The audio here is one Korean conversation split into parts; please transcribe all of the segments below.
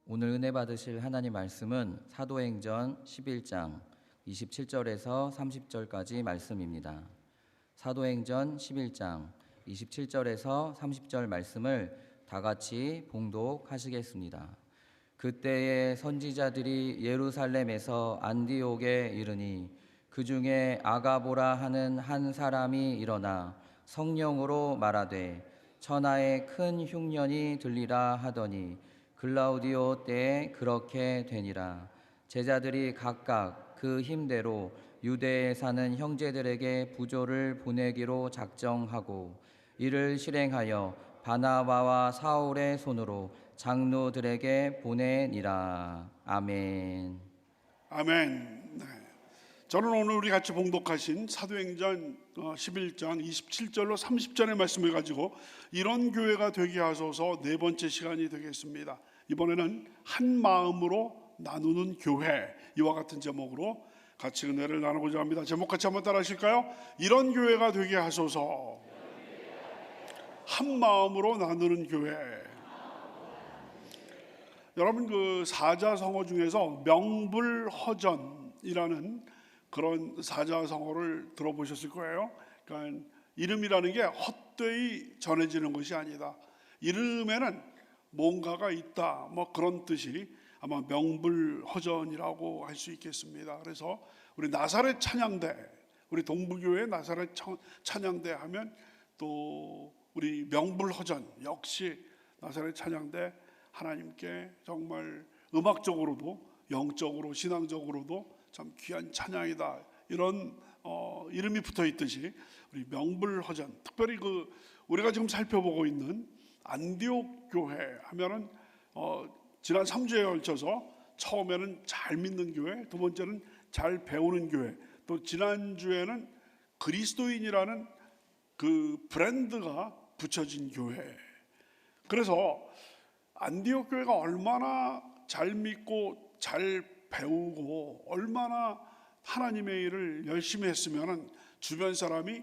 오늘 은혜 받으실 하나님 말씀은 사도행전 11장 27절에서 30절까지 말씀입니다. 사도행전 11장 27절에서 30절 말씀을 다 같이 봉독하시겠습니다. 그때에 선지자들이 예루살렘에서 안디옥에 이르니 그 중에 아가보라 하는 한 사람이 일어나 성령으로 말하되 천하에 큰 흉년이 들리라 하더니 글라우디오 때에 그렇게 되니라. 제자들이 각각 그 힘대로 유대에 사는 형제들에게 부조를 보내기로 작정하고 이를 실행하여 바나바와 사울의 손으로 장로들에게 보내니라. 아멘. 아멘. 네. 저는 오늘 우리 같이 봉독하신 사도행전 11장 27절로 30절의 말씀을 가지고 이런 교회가 되게 하소서 네 번째 시간이 되겠습니다. 이번에는 한 마음으로 나누는 교회, 이와 같은 제목으로 같이 은혜를 나누고자 합니다. 제목 같이 한번 따라 하실까요? 이런 교회가 되게 하소서. 한 마음으로 나누는 교회. 여러분, 그 사자성어 중에서 명불허전이라는 그런 사자성어를 들어보셨을 거예요. 그러니까 이름이라는 게 헛되이 전해지는 것이 아니다. 이름에는 뭔가가 있다, 뭐 그런 뜻이 아마 명불허전이라고 할 수 있겠습니다. 그래서 우리 나사렛 찬양대, 우리 동부교회 나사렛 찬양대 하면 또 우리 명불허전 역시 나사렛 찬양대 하나님께 정말 음악적으로도 영적으로 신앙적으로도 참 귀한 찬양이다, 이런 이름이 붙어 있듯이 우리 명불허전, 특별히 그 우리가 지금 살펴보고 있는 안디옥 교회 하면은 지난 3주에 걸쳐서 처음에는 잘 믿는 교회, 두 번째는 잘 배우는 교회, 또 지난주에는 그리스도인이라는 그 브랜드가 붙여진 교회. 그래서 안디옥 교회가 얼마나 잘 믿고 잘 배우고 얼마나 하나님의 일을 열심히 했으면 주변 사람이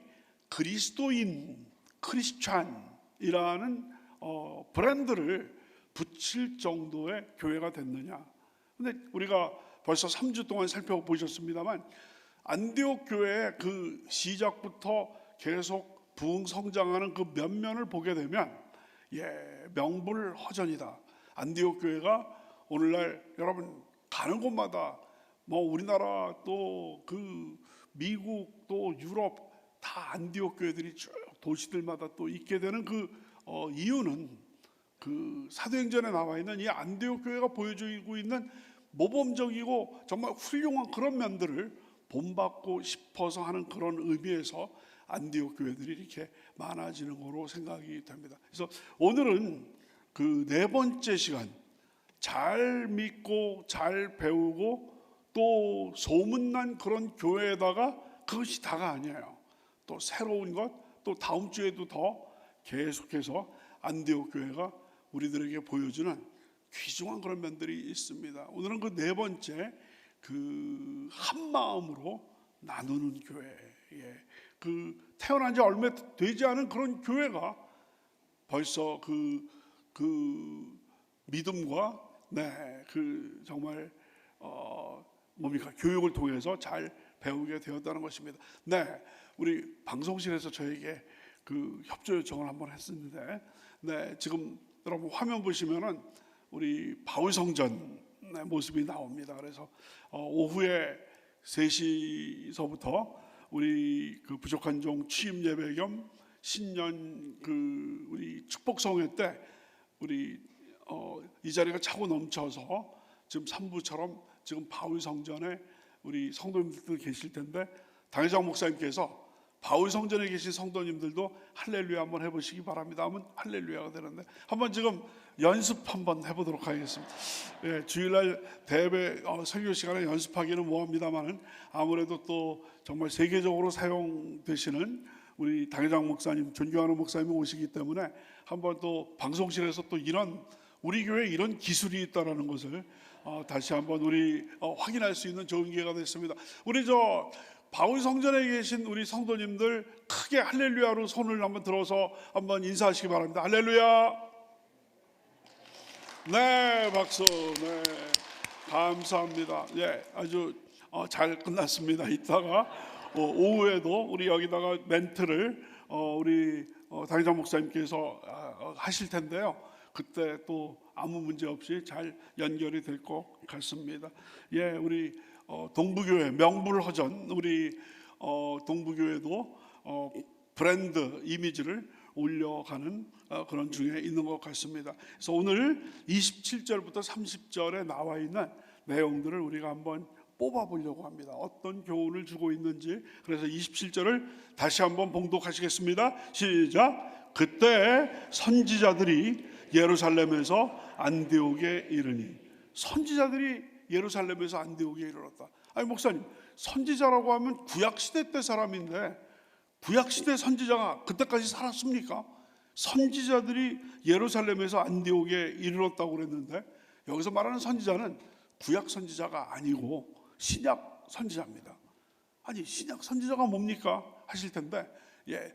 그리스도인, 크리스찬이라는 브랜드를 붙일 정도의 교회가 됐느냐. 근데 우리가 벌써 3주 동안 살펴보셨습니다만 안디옥 교회의 그 시작부터 계속 부흥 성장하는 그 면면을 보게 되면 명불허전이다. 안디옥 교회가 오늘날 여러분 가는 곳마다 뭐 우리나라 또 그 미국 또 유럽 다 안디옥 교회들이 쭉 도시들마다 또 있게 되는 그 이유는 그 사도행전에 나와 있는 이 안디옥 교회가 보여주고 있는 모범적이고 정말 훌륭한 그런 면들을 본받고 싶어서 하는 그런 의미에서 안디옥 교회들이 이렇게 많아지는 거로 생각이 됩니다. 그래서 오늘은 그 네 번째 시간, 잘 믿고 잘 배우고 또 소문난 그런 교회에다가 그것이 다가 아니에요. 또 새로운 것, 또 다음 주에도 더 계속해서 안디옥 교회가 우리들에게 보여주는 귀중한 그런 면들이 있습니다. 오늘은 그 네 번째, 그 한 마음으로 나누는 교회. 그 태어난 지 얼마 되지 않은 그런 교회가 벌써 그 믿음과 그 정말 뭡니까 교육을 통해서 잘 배우게 되었다는 것입니다. 우리 방송실에서 저에게 그 협조 요청을 한번 했었는데, 지금 여러분 화면 보시면은 우리 바울성전의 모습이 나옵니다. 그래서 오후에 3시서부터 우리 그 부족한 종 취임 예배 겸 신년 그 우리 축복성회 때 우리 이 자리가 차고 넘쳐서 지금 3부처럼 지금 바울성전에 우리 성도님들 계실 텐데 당회장 목사님께서 바울성전에 계신 성도님들도 할렐루야 한번 해보시기 바랍니다 하면 할렐루야가 되는데 한번 지금 연습 한번 해보도록 하겠습니다. 주일날 대배 설교 시간에 연습하기는 뭐합니다만은 아무래도 또 정말 세계적으로 사용되시는 우리 당회장 목사님, 존경하는 목사님이 오시기 때문에 한번 또 방송실에서 또 이런 우리 교회에 이런 기술이 있다는 것을 다시 한번 우리 확인할 수 있는 좋은 기회가 됐습니다. 우리 바울 성전에 계신 우리 성도님들 크게 할렐루야로 손을 한번 들어서 한번 인사하시기 바랍니다. 할렐루야. 네, 박수. 네, 감사합니다. 예, 아주 잘 끝났습니다. 이따가 오후에도 우리 여기다가 멘트를 우리 당장 목사님께서 하실 텐데요. 그때 또 아무 문제 없이 잘 연결이 될 것 같습니다. 예, 우리 동부교회 명불허전 우리 동부교회도 브랜드 이미지를 올려가는 그런 중에 있는 것 같습니다. 그래서 오늘 27절부터 30절에 나와 있는 내용들을 우리가 한번 뽑아보려고 합니다. 어떤 교훈을 주고 있는지. 그래서 27절을 다시 한번 봉독하시겠습니다. 시작. 그때 선지자들이 예루살렘에서 안디옥에 이르니. 선지자들이 예루살렘에서 안디옥에 이르렀다. 아니 목사님, 선지자라고 하면 구약시대 때 사람인데 구약시대 선지자가 그때까지 살았습니까? 선지자들이 예루살렘에서 안디옥에 이르렀다고 그랬는데 여기서 말하는 선지자는 구약 선지자가 아니고 신약 선지자입니다. 아니 신약 선지자가 뭡니까? 하실 텐데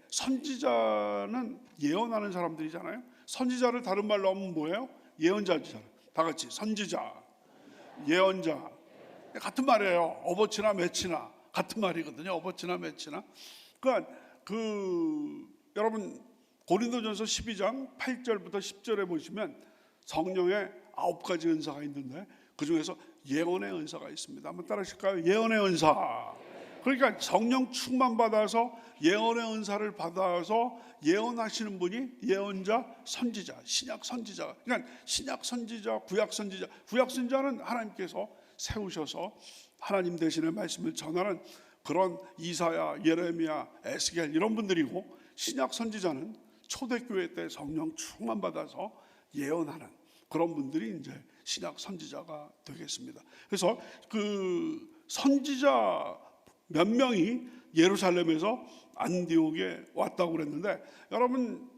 선지자는 예언하는 사람들이잖아요. 선지자를 다른 말로 하면 뭐예요? 예언자잖아요. 다 같이 선지자, 예언자 같은 말이에요. 어버치나 매치나 같은 말이거든요. 어버치나 매치나. 그러니까 여러분 고린도전서 12장 8절부터 10절에 보시면 성령의 9가지 은사가 있는데 그 중에서 예언의 은사가 있습니다. 한번 따라하실까요? 예언의 은사. 그러니까 성령 충만 받아서 예언의 은사를 받아서 예언하시는 분이 예언자, 선지자, 신약 선지자. 그러니까 신약 선지자, 구약 선지자. 구약 선지자는 하나님께서 세우셔서 하나님 대신의 말씀을 전하는 그런 이사야, 예레미야, 에스겔 이런 분들이고, 신약 선지자는 초대교회 때 성령 충만 받아서 예언하는 그런 분들이 이제 신약 선지자가 되겠습니다. 그래서 그 선지자 몇 명이 예루살렘에서 안디옥에 왔다고 그랬는데, 여러분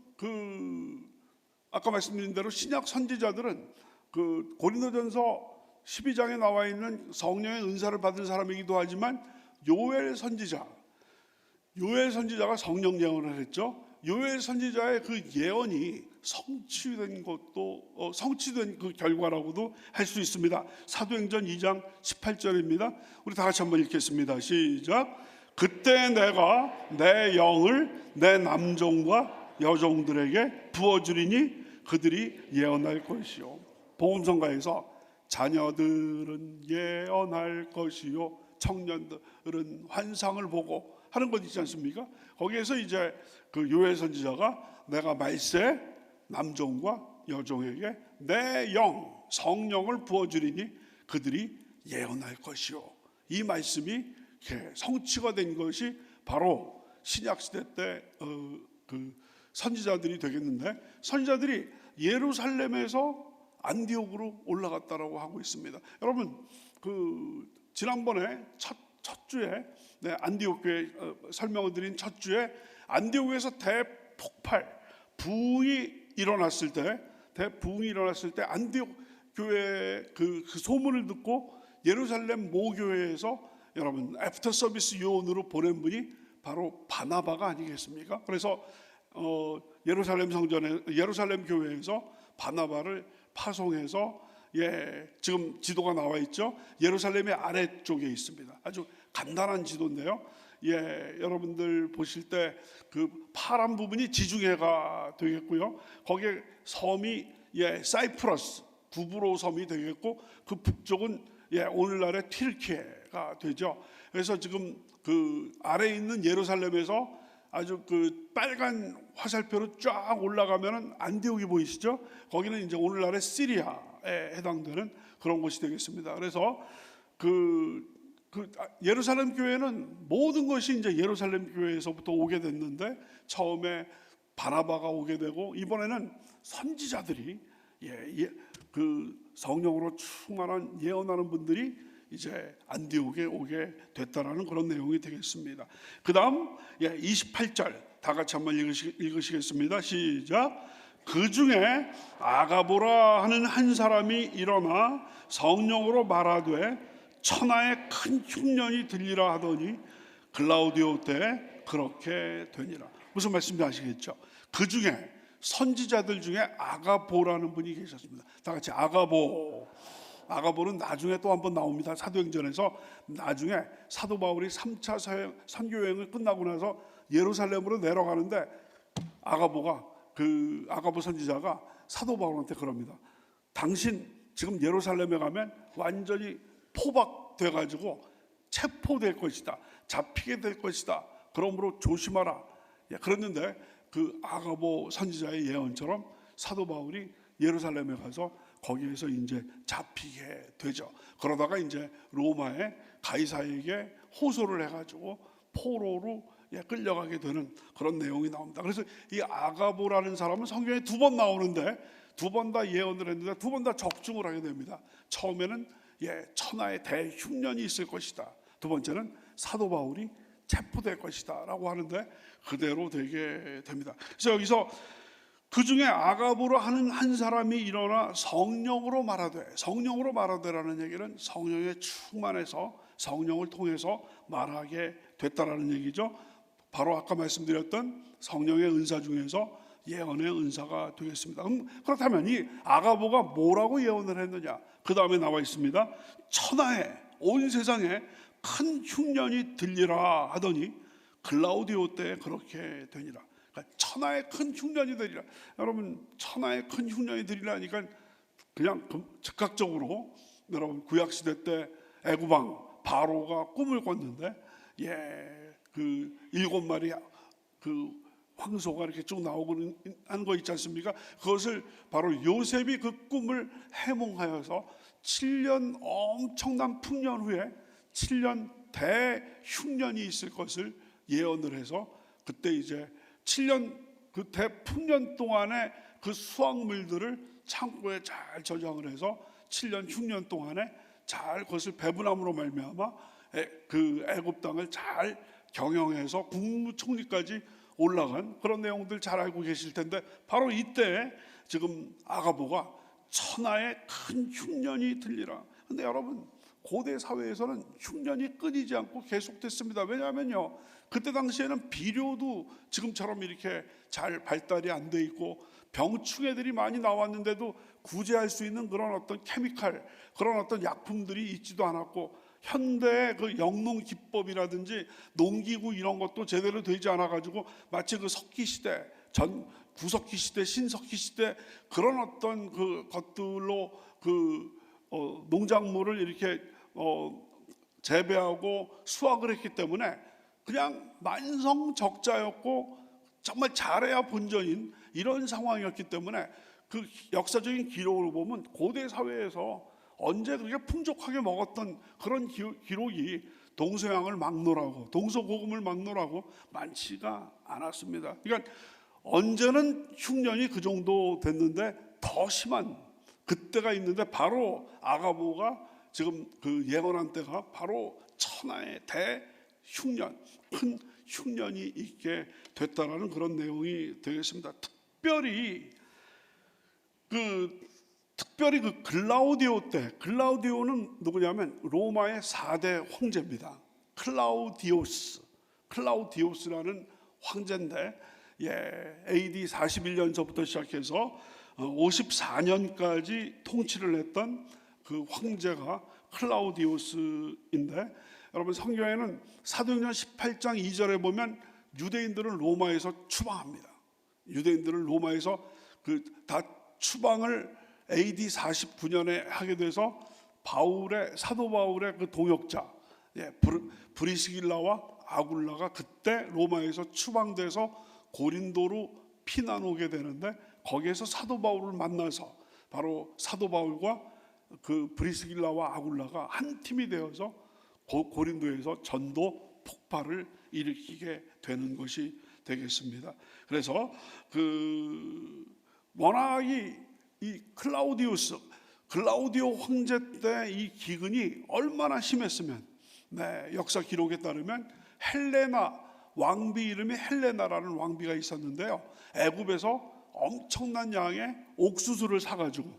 아까 말씀드린 대로 신약 선지자들은 고린도전서 12장에 나와 있는 성령의 은사를 받은 사람이기도 하지만 요엘 선지자가 성령 예언을 했죠. 요엘 선지자의 그 예언이 성취된 그 결과라고도 할 수 있습니다. 사도행전 2장 18절입니다. 우리 다 같이 한번 읽겠습니다. 시작. 그때 내가 내 영을 내 남종과 여종들에게 부어주리니 그들이 예언할 것이요. 복음성가에서 자녀들은 예언할 것이요 청년들은 환상을 보고 하는 것 있지 않습니까? 거기에서 이제 그 요엘 선지자가 내가 말세 남종과 여종에게 내 영 성령을 부어주리니 그들이 예언할 것이요. 이 말씀이 성취가 된 것이 바로 신약시대 때 그 선지자들이 되겠는데, 선지자들이 예루살렘에서 안디옥으로 올라갔다라고 하고 있습니다. 여러분 지난번에 첫 주에 안디옥 교회 설명을 드린 첫 주에 안디옥에서 부흥이 일어났을 때 안디옥 교회 그 소문을 듣고 예루살렘 모교회에서 여러분 애프터 서비스 요원으로 보낸 분이 바로 바나바가 아니겠습니까? 그래서 예루살렘 교회에서 바나바를 파송해서 지금 지도가 나와 있죠. 예루살렘의 아래쪽에 있습니다. 아주 간단한 지도인데요. 여러분들 보실 때 그 파란 부분이 지중해가 되겠고요. 거기에 섬이 사이프러스 구브로 섬이 되겠고, 그 북쪽은 오늘날의 튀르키예가 되죠. 그래서 지금 그 아래에 있는 예루살렘에서 아주 그 빨간 화살표로 쫙 올라가면은 안디옥이 보이시죠? 거기는 이제 오늘날의 시리아에 해당되는 그런 곳이 되겠습니다. 그래서 예루살렘 교회는 모든 것이 이제 예루살렘 교회에서부터 오게 됐는데, 처음에 바나바가 오게 되고 이번에는 선지자들이 그 성령으로 충만한 예언하는 분들이 이제 안디옥에 오게 됐다라는 그런 내용이 되겠습니다. 그 다음 28절 다 같이 한번 읽으시겠습니다. 시작. 그 중에 아가보라 하는 한 사람이 일어나 성령으로 말하되 천하에 큰 흉년이 들리라 하더니 글라우디오 때 그렇게 되니라. 무슨 말씀인지 아시겠죠? 그 중에 선지자들 중에 아가보라는 분이 계셨습니다. 다 같이 아가보. 아가보는 나중에 또 한 번 나옵니다. 사도행전에서 나중에 사도 바울이 3차 선교 여행을 끝나고 나서 예루살렘으로 내려가는데 아가보 선지자가 사도 바울한테 그럽니다. 당신 지금 예루살렘에 가면 완전히 포박돼 가지고 체포될 것이다. 잡히게 될 것이다. 그러므로 조심하라. 그랬는데 그 아가보 선지자의 예언처럼 사도 바울이 예루살렘에 가서 거기에서 이제 잡히게 되죠. 그러다가 이제 로마의 가이사에게 호소를 해가지고 포로로 끌려가게 되는 그런 내용이 나옵니다. 그래서 이 아가보라는 사람은 성경에 2번 나오는데 2번 다 예언을 했는데 2번 다 적중을 하게 됩니다. 처음에는 천하의 대흉년이 있을 것이다. 2번째는 사도 바울이 체포될 것이다 라고 하는데 그대로 되게 됩니다. 그래서 여기서 그 중에 아가보로 하는 한 사람이 일어나 성령으로 말하되라는 얘기는 성령에 충만해서 성령을 통해서 말하게 됐다라는 얘기죠. 바로 아까 말씀드렸던 성령의 은사 중에서 예언의 은사가 되겠습니다. 그렇다면 이 아가보가 뭐라고 예언을 했느냐? 그 다음에 나와 있습니다. 천하에 온 세상에 큰 흉년이 들리라 하더니 글라우디오 때 그렇게 되니라. 그러니까 천하에 큰 흉년이 되리라. 여러분 천하에 큰 흉년이 되리라니까 그냥 즉각적으로 여러분 구약 시대 때 애굽왕 바로가 꿈을 꿨는데 그 7마리 그 황소가 이렇게 쭉 나오고 하는 거 있지 않습니까? 그것을 바로 요셉이 그 꿈을 해몽하여서 7년 엄청난 풍년 후에 7년 대흉년이 있을 것을 예언을 해서 그때 이제 7년 그 대풍년 동안에 그 수확물들을 창고에 잘 저장을 해서 7년 흉년 동안에 잘 그것을 배분함으로 말미암아 그 애굽 땅을 잘 경영해서 국무총리까지 올라간 그런 내용들 잘 알고 계실 텐데 바로 이때 지금 아가보가 천하에 큰 흉년이 들리라. 근데 여러분 고대 사회에서는 흉년이 끊이지 않고 계속됐습니다. 왜냐하면요 그때 당시에는 비료도 지금처럼 이렇게 잘 발달이 안 돼 있고 병충해들이 많이 나왔는데도 구제할 수 있는 그런 어떤 케미칼 그런 어떤 약품들이 있지도 않았고 현대의 그 영농 기법이라든지 농기구 이런 것도 제대로 되지 않아 가지고 마치 그 석기 시대 전 구석기 시대 신석기 시대 그런 어떤 그 것들로 그 농작물을 이렇게 재배하고 수확을 했기 때문에 그냥 만성적자였고 정말 잘해야 본전인 이런 상황이었기 때문에 그 역사적인 기록을 보면 고대 사회에서 언제 그렇게 풍족하게 먹었던 그런 기록이 동서양을 막론하고 동서고금을 막론하고 많지가 않았습니다. 그러니까 언제는 흉년이 그 정도 됐는데 더 심한 그때가 있는데 바로 아가보가 지금 그 예언한 때가 바로 천하의 대흉년 큰 흉년이 있게 됐다라는 그런 내용이 되겠습니다. 특별히 그 글라우디오 때 글라우디오는 누구냐면 로마의 4대 황제입니다. 클라우디오스라는 황제인데 AD 41년서부터 시작해서 54년까지 통치를 했던 그 황제가 클라우디오스인데 여러분 성경에는 사도행전 18장 2절에 보면 유대인들을 로마에서 추방합니다. 유대인들을 로마에서 다 추방을 AD 49년에 하게 돼서 사도 바울의 그 동역자 브리스길라와 아굴라가 그때 로마에서 추방돼서 고린도로 피난 오게 되는데 거기에서 사도 바울을 만나서 바로 사도 바울과 그 브리스길라와 아굴라가 한 팀이 되어서 고린도에서 전도 폭발을 일으키게 되는 것이 되겠습니다. 그래서 워낙 이 클라우디오 황제 때 이 기근이 얼마나 심했으면 역사 기록에 따르면 헬레나 왕비 이름이 헬레나라는 왕비가 있었는데요. 애굽에서 엄청난 양의 옥수수를 사가지고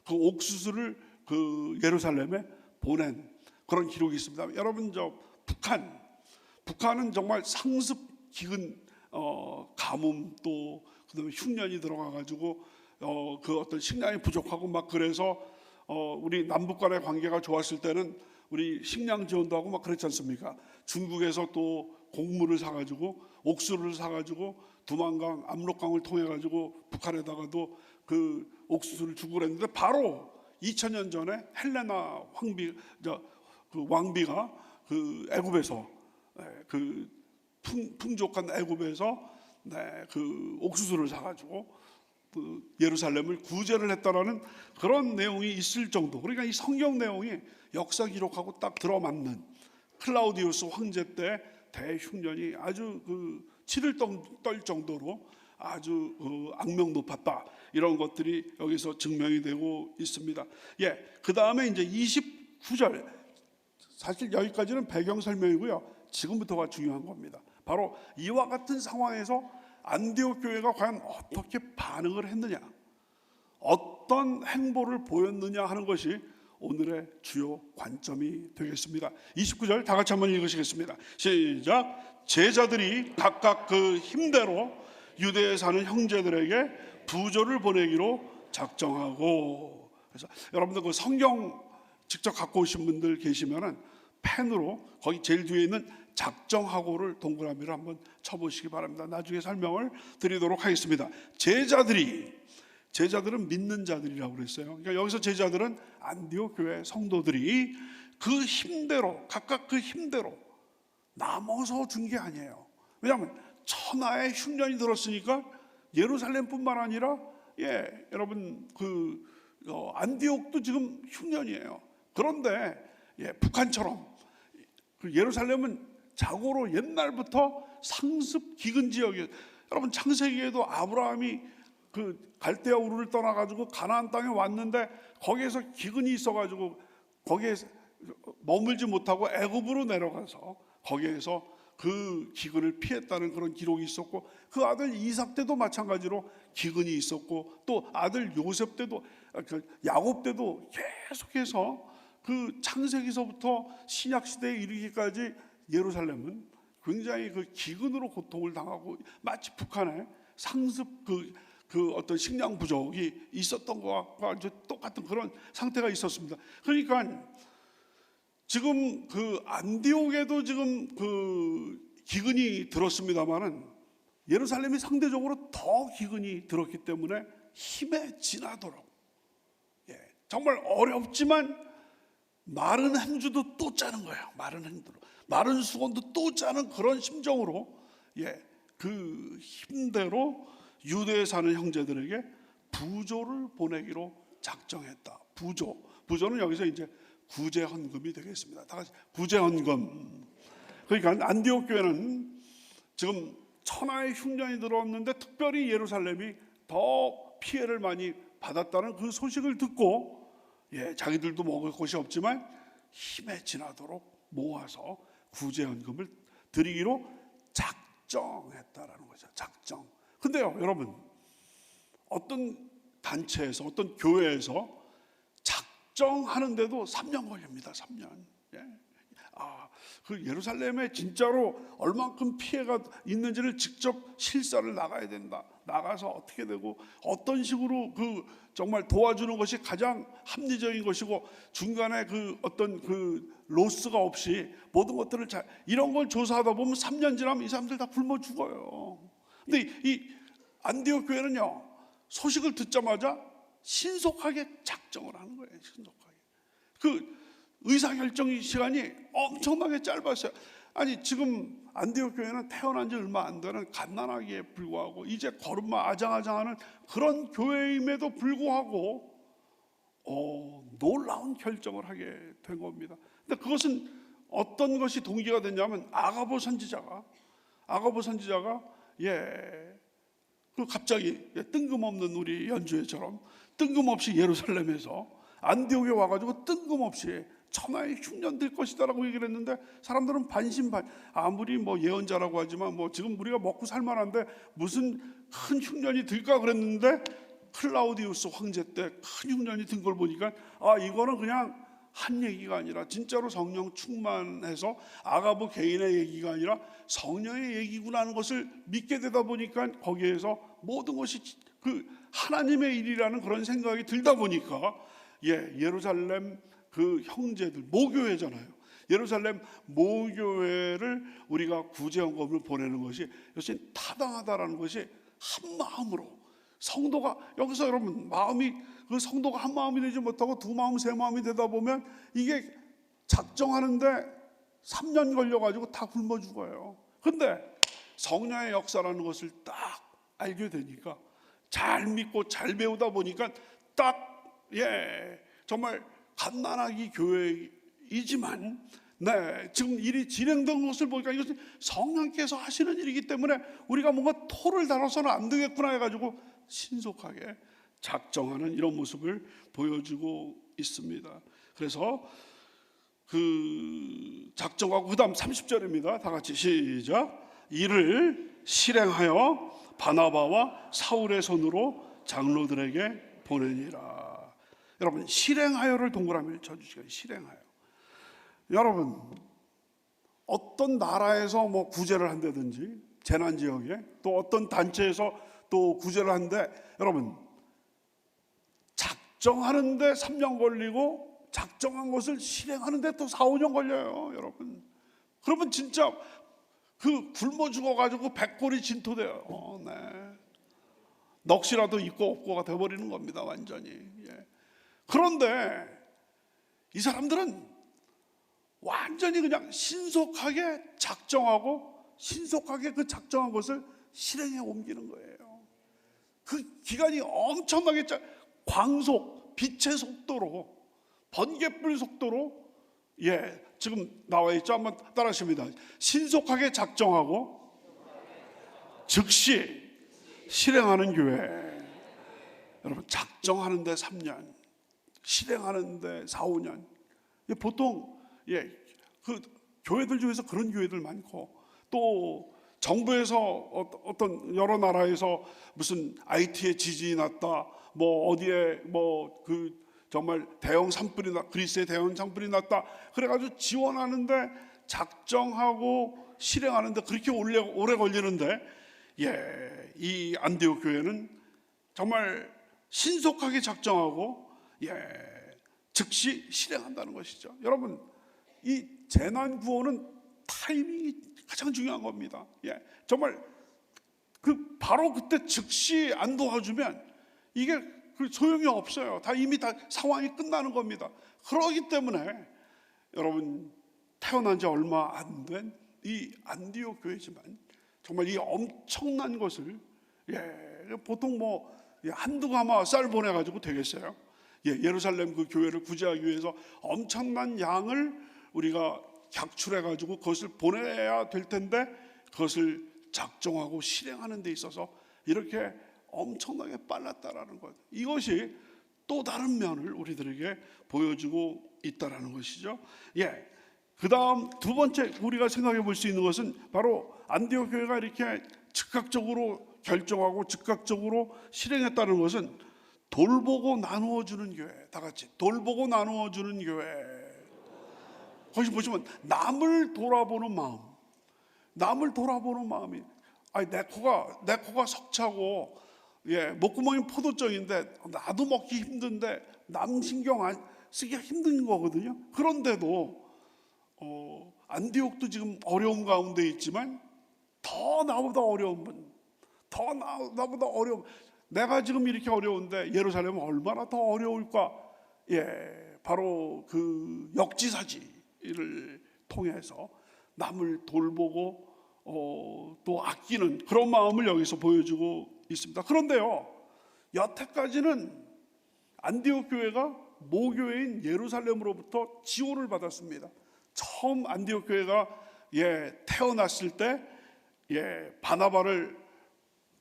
그 옥수수를 그 예루살렘에 보낸 그런 기록이 있습니다. 여러분 북한은 정말 상습 기근 가뭄 또 그다음에 흉년이 들어가가지고 그 어떤 식량이 부족하고 막 그래서 우리 남북 간의 관계가 좋았을 때는 우리 식량 지원도 하고 막 그랬지 않습니까? 중국에서 또 곡물을 사가지고 옥수수를 사가지고 두만강, 압록강을 통해 가지고 북한에다가도 그 옥수수를 주고 그랬는데 바로 2000년 전에 헬레나 그 왕비가 그 애굽에서 그 풍족한 애굽에서 그 옥수수를 사가지고 그 예루살렘을 구제를 했다라는 그런 내용이 있을 정도. 그러니까 이 성경 내용이 역사 기록하고 딱 들어맞는 클라우디우스 황제 때 대흉년이 아주 그 치를 떨 정도로 아주 악명 높았다. 이런 것들이 여기서 증명이 되고 있습니다. 그 다음에 이제 29절, 사실 여기까지는 배경 설명이고요. 지금부터가 중요한 겁니다. 바로 이와 같은 상황에서 안디옥 교회가 과연 어떻게 반응을 했느냐, 어떤 행보를 보였느냐 하는 것이 오늘의 주요 관점이 되겠습니다. 29절 다 같이 한번 읽으시겠습니다. 시작. 제자들이 각각 그 힘대로 유대에 사는 형제들에게 부조를 보내기로 작정하고. 그래서 여러분들 그 성경 직접 갖고 오신 분들 계시면은 펜으로 거기 제일 뒤에 있는 작정하고를 동그라미로 한번 쳐보시기 바랍니다. 나중에 설명을 드리도록 하겠습니다. 제자들은 믿는 자들이라고 그랬어요. 그러니까 여기서 제자들은 안디옥 교회 성도들이 그 힘대로, 각각 그 힘대로 나눠서 준 게 아니에요. 왜냐하면 천하의 흉년이 들었으니까 예루살렘뿐만 아니라 여러분 그 안디옥도 지금 흉년이에요. 그런데 북한처럼 그 예루살렘은 자고로 옛날부터 상습 기근 지역이에요. 여러분 창세기에도 아브라함이 그 갈대아 우르를 떠나가지고 가나안 땅에 왔는데 거기에서 기근이 있어가지고 거기에 머물지 못하고 애굽으로 내려가서 거기에서 그 기근을 피했다는 그런 기록이 있었고, 그 아들 이삭 때도 마찬가지로 기근이 있었고, 또 아들 요셉 때도, 야곱 때도 계속해서 그 창세기서부터 신약 시대에 이르기까지 예루살렘은 굉장히 그 기근으로 고통을 당하고 마치 북한의 상습 그 어떤 식량 부족이 있었던 것과 아주 똑같은 그런 상태가 있었습니다. 그러니까 지금 그 안디옥에도 지금 그 기근이 들었습니다만은 예루살렘이 상대적으로 더 기근이 들었기 때문에 힘에 지나도록 정말 어렵지만 마른 행주도 또 짜는 거예요. 마른 행주로, 마른 수건도 또 짜는 그런 심정으로 그 힘대로 유대에 사는 형제들에게 부조를 보내기로 작정했다. 부조는 여기서 이제 구제 헌금이 되겠습니다. 다 같이 구제 헌금. 그러니까 안디옥 교회는 지금 천하의 흉년이 들어왔는데 특별히 예루살렘이 더 피해를 많이 받았다는 그 소식을 듣고 자기들도 먹을 것이 없지만 힘에 지나도록 모아서 구제 헌금을 드리기로 작정했다라는 거죠. 작정. 근데요, 여러분, 어떤 단체에서, 어떤 교회에서 작정하는데도 3년 걸립니다. 3년. 그 예루살렘에 진짜로 얼만큼 피해가 있는지를 직접 실사를 나가야 된다. 나가서 어떻게 되고 어떤 식으로 그 정말 도와주는 것이 가장 합리적인 것이고 중간에 그 어떤 그 로스가 없이 모든 것들을 이런 걸 조사하다 보면 3년 지나면 이 사람들 다 굶어 죽어요. 근데 이 안디옥 교회는요, 소식을 듣자마자 신속하게 작정을 하는 거예요. 신속하게. 그 의사결정 시간이 엄청나게 짧았어요. 아니 지금 안디옥 교회는 태어난 지 얼마 안 되는 갓난아기에 불구하고 이제 걸음마 아장아장하는 그런 교회임에도 불구하고 놀라운 결정을 하게 된 겁니다. 근데 그것은 어떤 것이 동기가 됐냐면 아가보 선지자가 그 갑자기 뜬금없는 우리 연주회처럼 뜬금없이 예루살렘에서 안디옥에 와가지고 뜬금없이 천하의 흉년 될 것이다라고 얘기를 했는데 사람들은 반신반. 아무리 뭐 예언자라고 하지만 뭐 지금 우리가 먹고 살만한데 무슨 큰 흉년이 들까 그랬는데 클라우디우스 황제 때 큰 흉년이 든 걸 보니까 이거는 그냥 한 얘기가 아니라 진짜로 성령 충만해서 아가보 개인의 얘기가 아니라 성령의 얘기구나 하는 것을 믿게 되다 보니까 거기에서 모든 것이 그 하나님의 일이라는 그런 생각이 들다 보니까 예루살렘 그 형제들 모교회잖아요. 예루살렘 모교회를 우리가 구제헌금을 보내는 것이 역시 타당하다라는 것이 한 마음으로 성도가 여기서 여러분 마음이 그 성도가 한 마음이 되지 못하고 두 마음 세 마음이 되다 보면 이게 작정하는데 3년 걸려가지고 다 굶어 죽어요. 근데 성령의 역사라는 것을 딱 알게 되니까 잘 믿고 잘 배우다 보니까 딱 정말 갓난아기 교회이지만 지금 일이 진행된 것을 보니까 이것은 성령께서 하시는 일이기 때문에 우리가 뭔가 토를 다뤄서는 안 되겠구나 해가지고 신속하게 작정하는 이런 모습을 보여주고 있습니다. 그래서 그 작정하고 그 다음 30절입니다. 다 같이 시작. 이를 실행하여 바나바와 사울의 손으로 장로들에게 보내니라. 여러분 실행하여를 동그라미를 쳐주시고요. 실행하여. 여러분 어떤 나라에서 뭐 구제를 한다든지 재난 지역에 또 어떤 단체에서 또 구제를 하는데 여러분 작정하는데 3년 걸리고 작정한 것을 실행하는데 또 4, 5년 걸려요. 여러분 그러면 진짜 그 굶어 죽어가지고 백골이 진토돼요. 넋이라도 있고 없고가 돼버리는 겁니다. 완전히. 그런데 이 사람들은 완전히 그냥 신속하게 작정하고 신속하게 그 작정한 것을 실행에 옮기는 거예요. 그 기간이 엄청나게 광속, 빛의 속도로 번갯불 속도로 지금 나와 있죠. 한번 따라하십니다. 신속하게 작정하고 즉시 실행하는 교회. 여러분 작정하는데 3년, 실행하는데 4, 5년. 보통 그 교회들 중에서 그런 교회들 많고 또 정부에서 어떤 여러 나라에서 무슨 IT에 지진이 났다, 뭐 어디에 뭐 그 정말 대형 산불이 그리스에 대형 산불이 났다. 그래가지고 지원하는데 작정하고 실행하는데 그렇게 오래 걸리는데 이 안디옥 교회는 정말 신속하게 작정하고 즉시 실행한다는 것이죠. 여러분 이 재난 구호는 타이밍이 가장 중요한 겁니다. 정말 그 바로 그때 즉시 안 도와주면 이게 소용이 없어요. 이미 다 상황이 끝나는 겁니다. 그렇기 때문에 여러분 태어난 지 얼마 안 된 이 안디옥 교회지만 정말 이 엄청난 것을 보통 뭐 한두 가마 쌀 보내가지고 되겠어요? 예루살렘 그 교회를 구제하기 위해서 엄청난 양을 우리가 객출해가지고 그것을 보내야 될 텐데 그것을 작정하고 실행하는 데 있어서 이렇게 엄청나게 빨랐다라는 것. 이것이 또 다른 면을 우리들에게 보여주고 있다라는 것이죠. 그 다음 두 번째 우리가 생각해 볼 수 있는 것은 바로 안디옥 교회가 이렇게 즉각적으로 결정하고 즉각적으로 실행했다는 것은 돌보고 나누어 주는 교회. 다 같이 돌보고 나누어 주는 교회. 거기 보시면 남을 돌아보는 마음, 남을 돌아보는 마음이 내 코가 석차고 목구멍이 포도정인데 나도 먹기 힘든데 남 신경 안 쓰기가 힘든 거거든요. 그런데도 안디옥도 지금 어려움 가운데 있지만 더 나보다 어려운 분, 더 나보다 어려운, 내가 지금 이렇게 어려운데 예루살렘은 얼마나 더 어려울까. 바로 그 역지사지를 통해서 남을 돌보고 또 아끼는 그런 마음을 여기서 보여주고 있습니다. 그런데요, 여태까지는 안디옥 교회가 모교회인 예루살렘으로부터 지원을 받았습니다. 처음 안디옥 교회가 태어났을 때 바나바를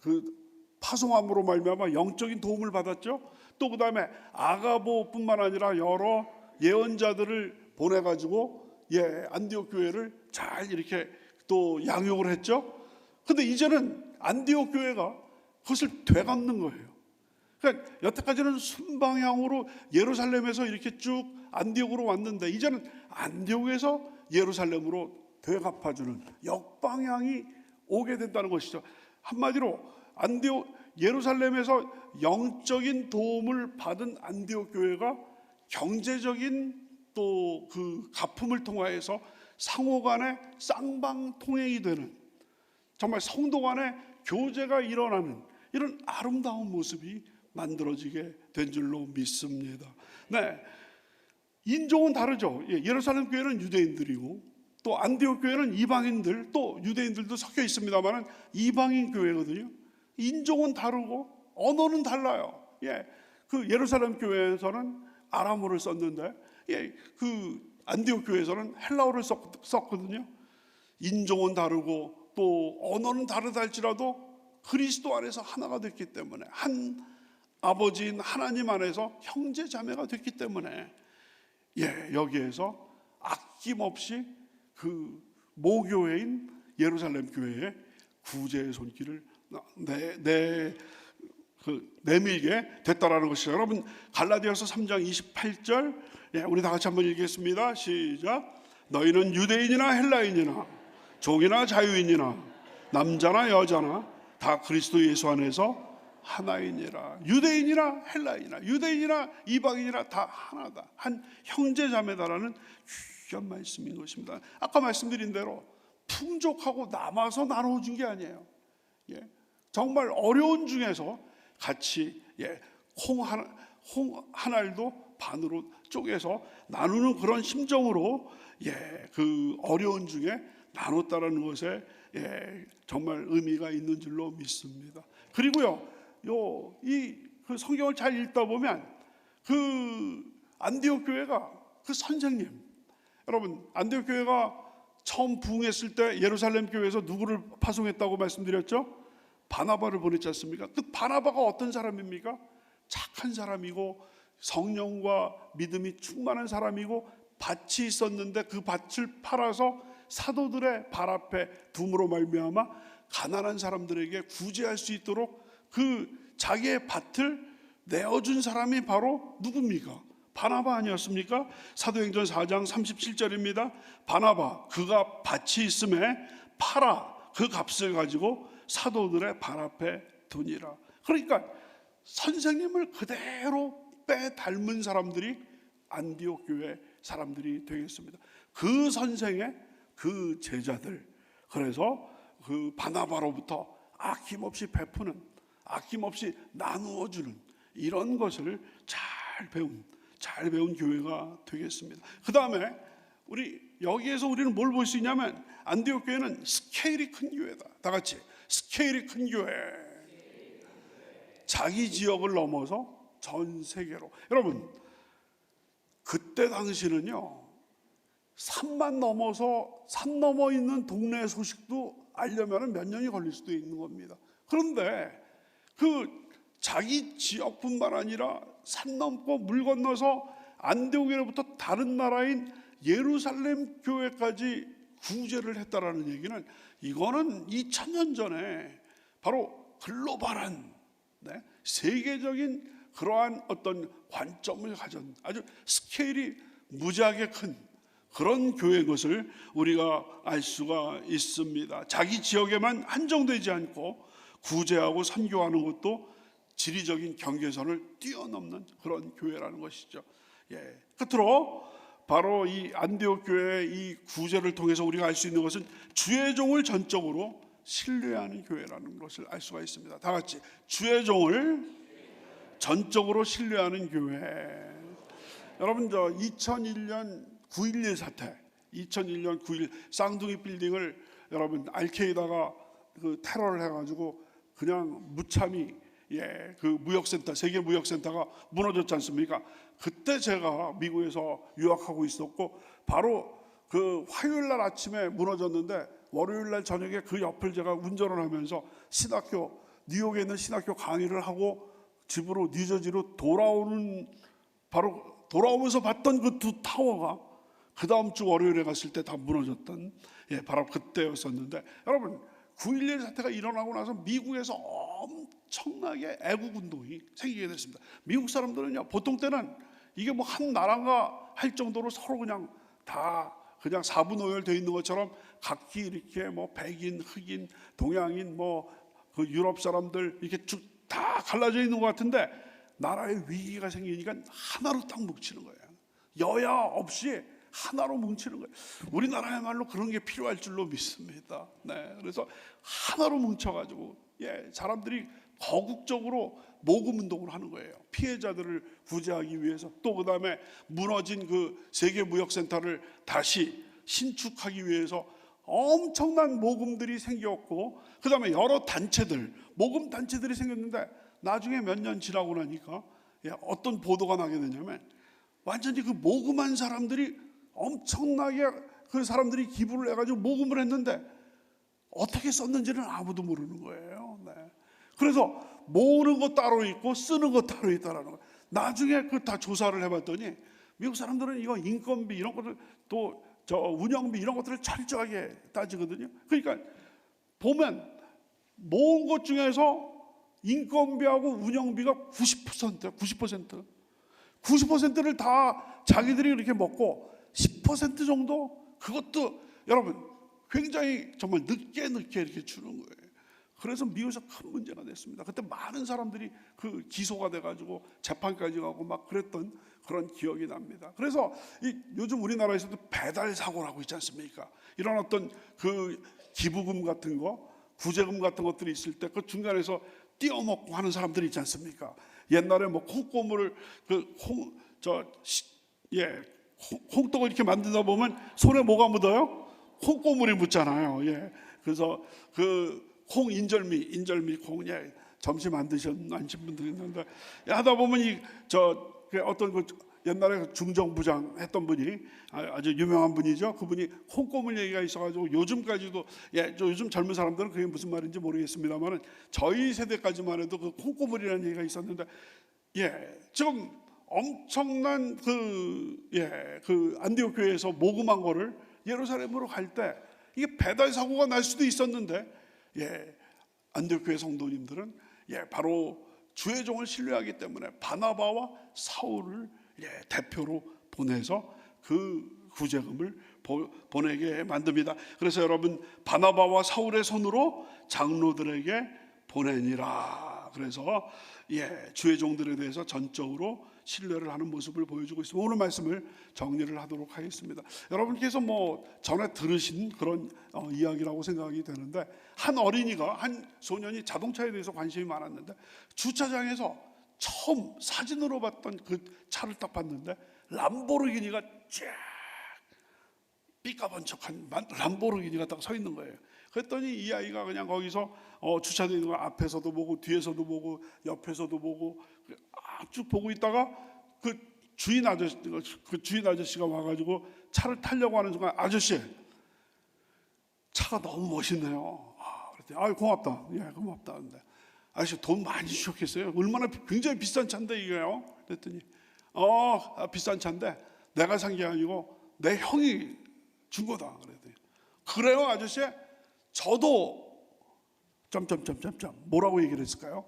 그 파송함으로 말미암아 영적인 도움을 받았죠. 또 그 다음에 아가보뿐만 아니라 여러 예언자들을 보내가지고 안디옥 교회를 잘 이렇게 또 양육을 했죠. 근데 이제는 안디옥 교회가 그것을 되갚는 거예요. 그러니까 여태까지는 순방향으로 예루살렘에서 이렇게 쭉 안디옥으로 왔는데 이제는 안디옥에서 예루살렘으로 되갚아주는 역방향이 오게 된다는 것이죠. 한마디로 안디옥 예루살렘에서 영적인 도움을 받은 안디옥 교회가 경제적인 또 그 가품을 통하여서 상호 간의 쌍방통행이 되는, 정말 성도 간의 교제가 일어나는 이런 아름다운 모습이 만들어지게 된 줄로 믿습니다. 네, 인종은 다르죠. 예루살렘 교회는 유대인들이고 또 안디옥 교회는 이방인들, 또 유대인들도 섞여 있습니다만 이방인 교회거든요. 인종은 다르고 언어는 달라요. 그 예루살렘 교회에서는 아람어를 썼는데 그 안디옥 교회에서는 헬라어를 썼거든요. 인종은 다르고 또 언어는 다르다 할지라도 그리스도 안에서 하나가 됐기 때문에, 한 아버지인 하나님 안에서 형제 자매가 됐기 때문에 여기에서 아낌없이 그 모교회인 예루살렘 교회에 구제의 손길을 내밀게 됐다라는 것이죠. 여러분, 갈라디아서 3장 28절 우리 다 같이 한번 읽겠습니다. 시작. 너희는 유대인이나 헬라인이나 종이나 자유인이나 남자나 여자나 다 그리스도 예수 안에서 하나이니라. 유대인이나 헬라인이나 유대인이나 이방인이나 다 하나다, 한 형제자매다라는 귀한 말씀인 것입니다. 아까 말씀드린 대로 풍족하고 남아서 나눠준 게 아니에요. 정말 어려운 중에서 같이 콩 한 알도 반으로 쪼개서 나누는 그런 심정으로 그 어려운 중에 나눴다라는 것에 정말 의미가 있는 줄로 믿습니다. 그리고요, 그 성경을 잘 읽다 보면 그 안디옥 교회가 그 선생님, 여러분, 안디옥 교회가 처음 부흥했을 때 예루살렘 교회에서 누구를 파송했다고 말씀드렸죠? 바나바를 보냈지 않습니까? 그 바나바가 어떤 사람입니까? 착한 사람이고 성령과 믿음이 충만한 사람이고 밭이 있었는데 그 밭을 팔아서 사도들의 발 앞에 둠으로 말미암아 가난한 사람들에게 구제할 수 있도록 그 자기의 밭을 내어준 사람이 바로 누굽니까? 바나바 아니었습니까? 사도행전 4장 37절입니다. 바나바, 그가 밭이 있음에 팔아 그 값을 가지고 사도들의 발 앞에 두니라. 그러니까 선생님을 그대로 빼닮은 사람들이 안디옥 교회 사람들이 되겠습니다. 그 선생의 그 제자들, 그래서 그 바나바로부터 아낌없이 베푸는, 아낌없이 나누어주는 이런 것을 잘 배운 교회가 되겠습니다. 그 다음에 여기에서 우리는 뭘 볼 수 있냐면 안디옥 교회는 스케일이 큰 교회다. 다 같이 스케일이 큰 교회. 자기 지역을 넘어서 전 세계로. 여러분, 그때 당시는요, 산만 넘어서 산 넘어 있는 동네 소식도 알려면 몇 년이 걸릴 수도 있는 겁니다. 그런데 그 자기 지역뿐만 아니라 산 넘고 물 건너서 안디옥으로부터 다른 나라인 예루살렘 교회까지 구제를 했다라는 얘기는, 이거는 2000년 전에 바로 글로벌한 세계적인 그러한 어떤 관점을 가진 아주 스케일이 무지하게 큰 그런 교회인 것을 우리가 알 수가 있습니다. 자기 지역에만 한정되지 않고 구제하고 선교하는 것도 지리적인 경계선을 뛰어넘는 그런 교회라는 것이죠. 끝으로 바로 이 안디옥 교회의 이 구제를 통해서 우리가 알 수 있는 것은 주의 종을 전적으로 신뢰하는 교회라는 것을 알 수가 있습니다. 다 같이 주의 종을 전적으로 신뢰하는 교회. 여러분, 2001년 9.11 사태, 2001년 9.11 쌍둥이 빌딩을 여러분 알케이다가 그 테러를 해가지고 그냥 무참히 그 무역센터, 세계 무역센터가 무너졌지 않습니까? 그때 제가 미국에서 유학하고 있었고 바로 그 화요일 날 아침에 무너졌는데 월요일 날 저녁에 그 옆을 제가 운전을 하면서 신학교, 뉴욕에 있는 신학교 강의를 하고 집으로 뉴저지로 돌아오면서 봤던 그 두 타워가 그 다음 주 월요일에 갔을 때 다 무너졌던 바로 그때였었는데, 여러분 9.11 사태가 일어나고 나서 미국에서 엄청나게 애국운동이 생기게 됐습니다. 미국 사람들은요, 보통 때는 이게 뭐 한 나라가 할 정도로 서로 그냥 다 그냥 4분 오열되어 있는 것처럼 각기 이렇게 뭐 백인, 흑인, 동양인, 뭐 그 유럽 사람들 이렇게 쭉 다 갈라져 있는 것 같은데 나라에 위기가 생기니까 하나로 딱 뭉치는 거예요. 여야 없이 하나로 뭉치는 거예요. 우리나라야말로 그런 게 필요할 줄로 믿습니다. 네, 그래서 하나로 뭉쳐가지고 사람들이 거국적으로 모금 운동을 하는 거예요. 피해자들을 구제하기 위해서. 또 그다음에 무너진 그 세계 무역센터를 다시 신축하기 위해서 엄청난 모금들이 생겼고, 그다음에 여러 단체들, 모금 단체들이 생겼는데 나중에 몇 년 지나고 나니까 어떤 보도가 나게 되냐면 완전히 그 모금한 사람들이 엄청나게 그 사람들이 기부를 해가지고 모금을 했는데 어떻게 썼는지는 아무도 모르는 거예요. 네. 그래서 모으는 거 따로 있고 쓰는 거 따로 있다라는 거예요. 나중에 그 다 조사를 해봤더니 미국 사람들은 이거 인건비 이런 것들 또 저 운영비 이런 것들을 철저하게 따지거든요. 그러니까 보면 모은 것 중에서 인건비하고 운영비가 90%를 다 자기들이 이렇게 먹고 10% 정도 그것도 여러분 굉장히 정말 늦게 이렇게 주는 거예요. 그래서 미국에서 큰 문제가 됐습니다. 그때 많은 사람들이 그 기소가 돼가지고 재판까지 가고 막 그랬던 그런 기억이 납니다. 그래서 요즘 우리나라에서도 배달 사고라고 있지 않습니까? 이런 어떤 그 기부금 같은 거, 구제금 같은 것들이 있을 때 그 중간에서 띄어먹고 하는 사람들이 있지 않습니까? 옛날에 뭐 콩고물을 콩떡을 이렇게 만들다 보면 손에 뭐가 묻어요? 콩고물이 묻잖아요. 그래서 그 콩 인절미 콩 점심 안 드신 분들이 있는데 하다 보면 어떤 그 옛날에 중정부장 했던 분이 아주 유명한 분이죠. 그분이 콩고물 얘기가 있어가지고 요즘까지도 요즘 젊은 사람들은 그게 무슨 말인지 모르겠습니다만은 저희 세대까지만 해도 그 콩고물이라는 얘기가 있었는데 지금 엄청난 그 안디옥 교회에서 모금한 거를 예루살렘으로 갈 때 이게 배달 사고가 날 수도 있었는데 안디옥 교회 성도님들은 바로 주의 종을 신뢰하기 때문에 바나바와 사울을 대표로 보내서 그 구제금을 보내게 만듭니다. 그래서 여러분 바나바와 사울의 손으로 장로들에게 보내니라. 그래서 주의 종들에 대해서 전적으로 신뢰를 하는 모습을 보여주고 있습니다. 오늘 말씀을 정리를 하도록 하겠습니다. 여러분께서 뭐 전에 들으신 그런 이야기라고 생각이 되는데 한 어린이가 한 소년이 자동차에 대해서 관심이 많았는데 주차장에서 처음 사진으로 봤던 그 차를 딱 봤는데 람보르기니가 쫙 삐까번쩍한 람보르기니가 딱 서 있는 거예요. 그랬더니 이 아이가 그냥 거기서 주차되어 있는 거 앞에서도 보고 뒤에서도 보고 옆에서도 보고 쭉 보고 있다가 그 주인 아저씨가 와가지고 차를 타려고 하는 순간 아저씨 차가 너무 멋있네요. 그랬더니 고맙다. 고맙다. 근데 아저씨 돈 많이 주셨겠어요? 얼마나 굉장히 비싼 차인데 이게요. 그랬더니 비싼 차인데 내가 산 게 아니고 내 형이 준 거다. 그랬더니 그래요 아저씨? 저도 뭐라고 얘기를 했을까요?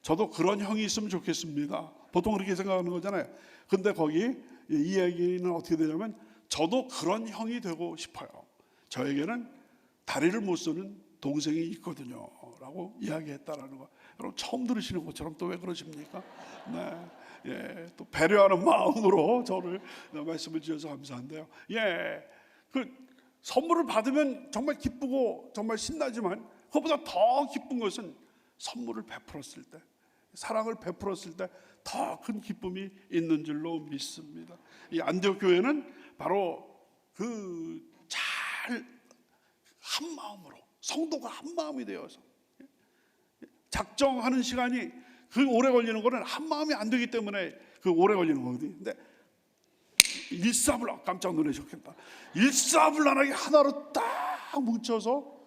저도 그런 형이 있으면 좋겠습니다. 보통 그렇게 생각하는 거잖아요. 근데 거기 이 얘기는 어떻게 되냐면 저도 그런 형이 되고 싶어요. 저에게는 다리를 못 쓰는 동생이 있거든요 라고 이야기했다라는 거. 여러분 처음 들으시는 것처럼 또 왜 그러십니까? 또 배려하는 마음으로 저를 말씀을 주셔서 감사한데요. 그 선물을 받으면 정말 기쁘고 정말 신나지만 그것보다 더 기쁜 것은 선물을 베풀었을 때, 사랑을 베풀었을 때 더 큰 기쁨이 있는 줄로 믿습니다. 이 안디옥 교회는 바로 그 잘 한 마음으로 성도가 한 마음이 되어서 작정하는 시간이 그 오래 걸리는 거는 한 마음이 안 되기 때문에 그 오래 걸리는 거거든요. 근데 일사불란 깜짝 놀라셨겠다. 일사불란하게 하나로 딱 뭉쳐서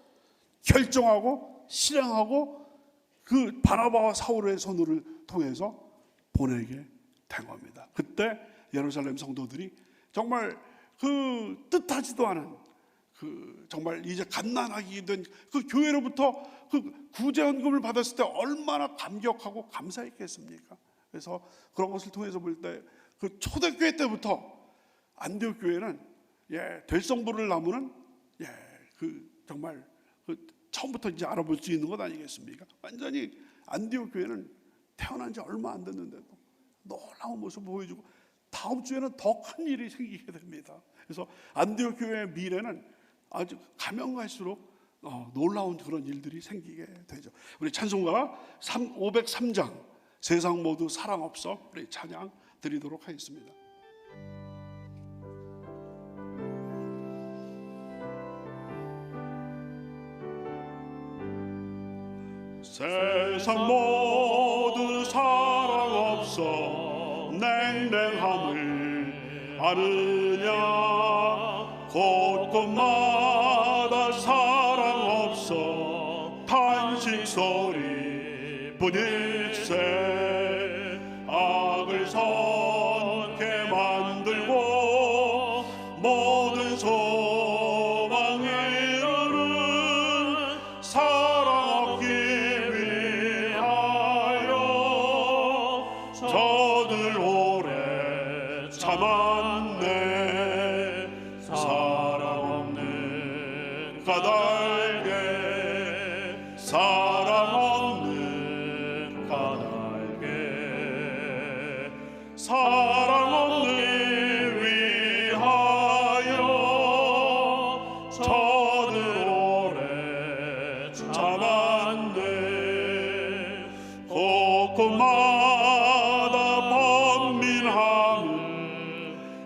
결정하고 실행하고 그 바나바와 사울의 손을 통해서 보내게 된 겁니다. 그때 예루살렘 성도들이 정말 그 뜻하지도 않은 그 정말 이제 갓난아기 된 그 교회로부터 그 구제헌금을 받았을 때 얼마나 감격하고 감사했겠습니까? 그래서 그런 것을 통해서 볼 때 그 초대교회 때부터 안디옥 교회는 될성부를 나무는 그 정말 그 처음부터 이제 알아볼 수 있는 것 아니겠습니까? 완전히 안디옥 교회는 태어난 지 얼마 안 됐는데도 놀라운 모습을 보여주고 다음 주에는 더 큰 일이 생기게 됩니다. 그래서 안디옥 교회의 미래는 아주 가면 갈수록 놀라운 그런 일들이 생기게 되죠. 우리 찬송가 503장 세상 모두 사랑 없어 우리 찬양 드리도록 하겠습니다. 세상 모두 사랑 없어 냉랭함을 아느냐 곳곳마다 사랑 없어 탄식 소리 뿐일세 악을 선케 만들고 모든 소망 이루는 사랑 얻기 위하여 저들 오래 참았네. 사랑 없는 까닭에 사랑 없는 까닭에 사랑 없는 위하여 저들 오래 참았네. 곳곳마다 번민함은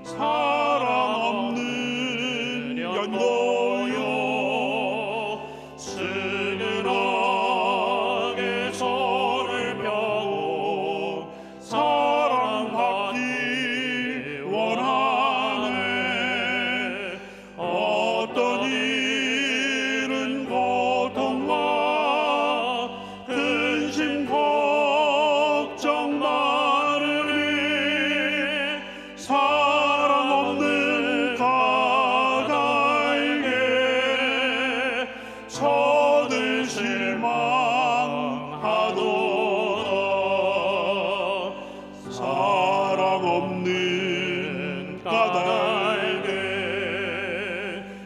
사랑 없는 연고요. 스근하게 손을 펴고 사랑받기 원하네. 어떤 일은 고통과 근심 걱정 많으니 사랑 없는 까닭에 저들 실망하도다. 사랑 없는 까닭에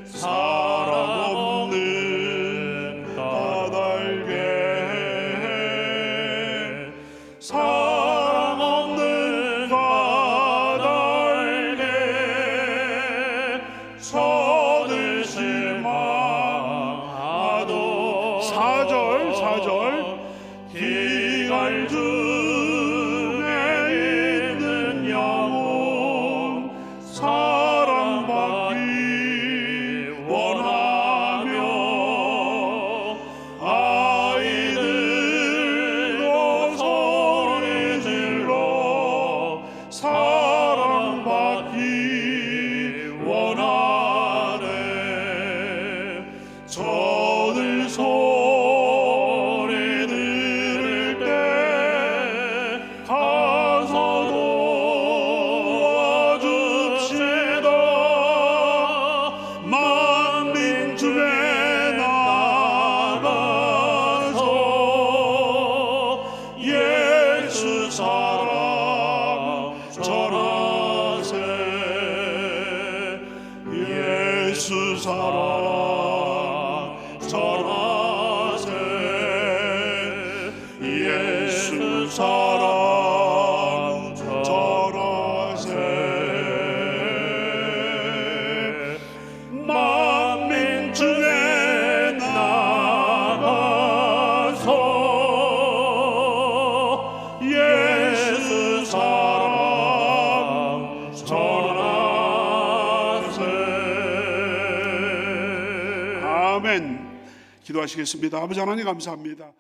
사랑 없는 까닭에 사랑 없는 까닭에 저들 실망하도. 4절 기갈 중에 있는 영혼 사랑받기 원하며 아이들도 소리 질러 사랑받기 원하네. 저들 소리 들을 때 가서 도와줍시다. 만민 중에 나가서 예수 사랑 전하세. 예수 사랑 전하세. 예수 사랑 전하세. 만민 중에 나가서 예수 사랑 전하세. 아멘. 기도하시겠습니다. 아버지 하나님 감사합니다.